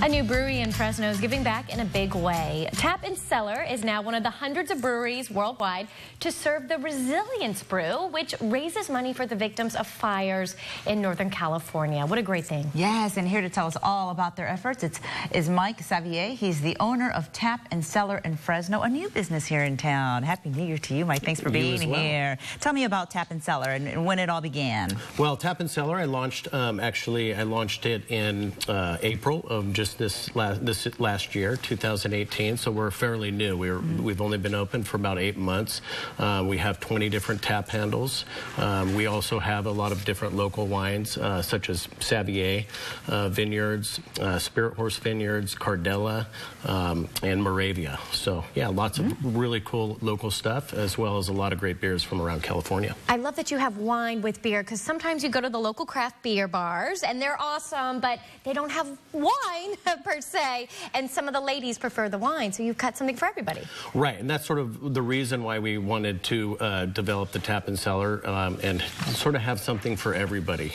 A new brewery in Fresno is giving back in a big way. Tap Cellar is now one of the hundreds of breweries worldwide to serve the Resilience brew, which raises money for the victims of fires in Northern California. What a great thing. Yes, and here to tell us all about their efforts is Mike Xavier. He's the owner of Tap Cellar in Fresno, a new business here in town. Happy New Year to you, Mike. Thanks for being here. Tell me about Tap Cellar and when it all began. Well, Tap Cellar, I launched it in April of just this last year, 2018. So we're fairly new. We've only been open for about 8 months. We have 20 different tap handles. We also have a lot of different local wines, such as Xavier Vineyards, Spirit Horse Vineyards, Cardella, and Moravia. So yeah, lots of really cool local stuff, as well as a lot of great beers from around California. I love that you have wine with beer, because sometimes you go to the local craft beer bars and they're awesome, but they don't have wine per se, and some of the ladies prefer the wine, so you've got something for everybody. Right, and that's sort of the reason why we wanted to develop the Tap Cellar and sort of have something for everybody.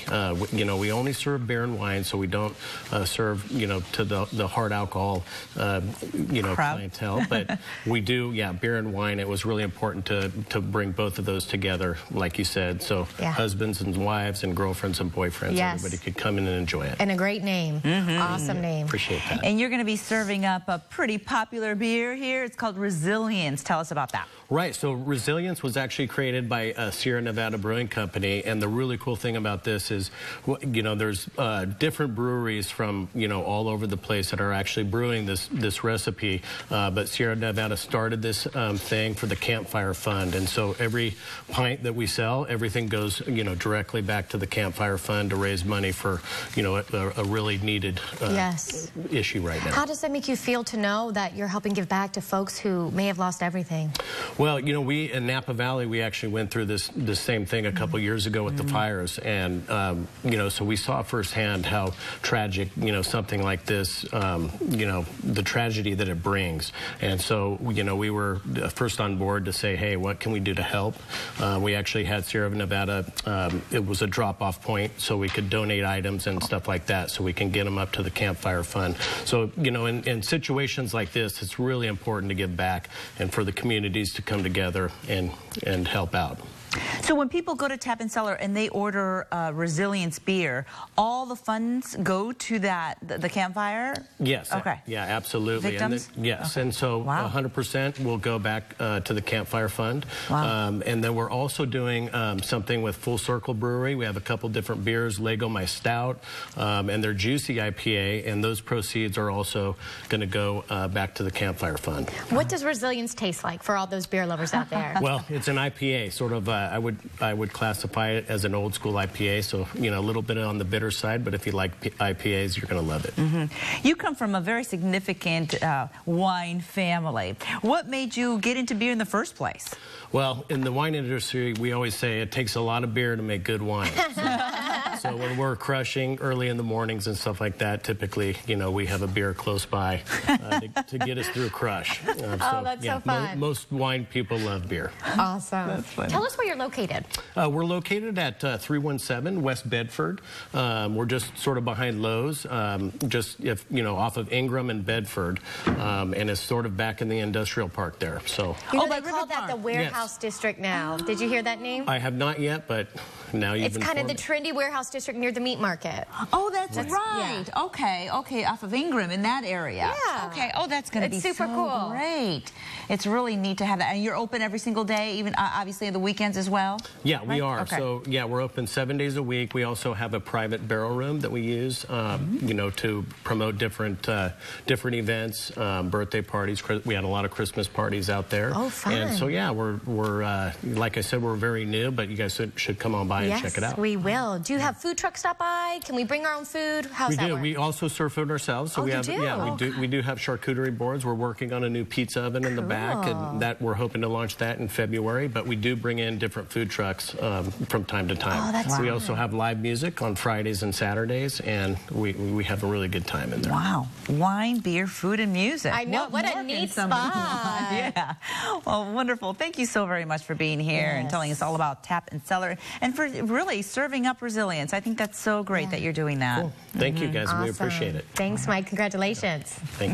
You know, we only serve beer and wine, so we don't serve, you know, to the hard alcohol, you know, clientele, but we do, yeah, beer and wine. It was really important to bring both of those together, like you said, so husbands and wives and girlfriends and boyfriends, everybody could come in and enjoy it. And a great name. Awesome name. Appreciate that. And you're going to be serving up a pretty popular beer here. It's called Resilience. Tell us about that. Right, so Resilience was actually created by Sierra Nevada Brewing Company, and the really cool thing about this is, you know, there's different breweries from, you know, all over the place that are actually brewing this recipe, but Sierra Nevada started this thing for the Campfire Fund, and so every pint that we sell, everything goes, you know, directly back to the Campfire Fund to raise money for, you know, a really needed issue right now. How does that make you feel to know that you're helping give back to folks who may have lost everything? Well, you know, we in Napa Valley, we actually went through this same thing a couple years ago with the fires, and you know, so we saw firsthand how tragic, you know, something like this, you know, the tragedy that it brings. And so, you know, we were first on board to say, hey, what can we do to help? We actually had Sierra Nevada, it was a drop-off point, so we could donate items and stuff like that, so we can get them up to the Campfire Fund. So, you know, in situations like this, it's really important to give back and for the communities to come together and help out. So when people go to Tap Cellar and they order Resilience beer, all the funds go to the campfire? Yes. Okay. Yeah, absolutely. Victims? Yes. Okay. And so 100% will go back to the Campfire Fund. Wow. And then we're also doing something with Full Circle Brewery. We have a couple different beers, Lego My Stout, and their Juicy IPA, and those proceeds are also going to go back to the Campfire Fund. What does Resilience taste like for all those beer lovers out there? Well, it's an IPA, sort of. I would classify it as an old school IPA, so, you know, a little bit on the bitter side, but if you like IPAs, you're going to love it. You come from a very significant wine family. What made you get into beer in the first place? Well, in the wine industry, we always say it takes a lot of beer to make good wine. So when we're crushing early in the mornings and stuff like that, typically, you know, we have a beer close by to get us through crush. That's so fun. Most wine people love beer. Awesome. That's funny. Tell us where you're located. We're located at 317 West Bedford. We're just sort of behind Lowe's, just off of Ingram and Bedford, and it's sort of back in the industrial park there. So you know, they call that the warehouse district now. Did you hear that name? I have not yet, but now you've It's kind of the trendy warehouse district near the meat market. Oh, that's right. Yeah. Okay, off of Ingram in that area. Yeah. Okay. Oh, that's going to be super cool. Great. It's really neat to have that. And you're open every single day, even obviously the weekends as well? Yeah, we are. Okay. So, yeah, we're open 7 days a week. We also have a private barrel room that we use, you know, to promote different events, birthday parties. We had a lot of Christmas parties out there. Oh, fun. And so, yeah, we're like I said, we're very new, but you guys should come on by and check it out. Yes, we will. Do you have food trucks stop by? Can we bring our own food? How's that work? We also serve food ourselves. So we do have charcuterie boards. We're working on a new pizza oven in the back, and that we're hoping to launch that in February. But we do bring in different food trucks from time to time. Oh, that's We also have live music on Fridays and Saturdays, and we have a really good time in there. Wow. Wine, beer, food, and music. I know. What a neat spot. Yeah. Well, wonderful. Thank you so very much for being here and telling us all about Tap Cellar and for really serving up resilience. Resilience. I think that's so great that you're doing that. Cool. Thank you, guys. Awesome. We appreciate it. Thanks, Mike. Congratulations. Thank you.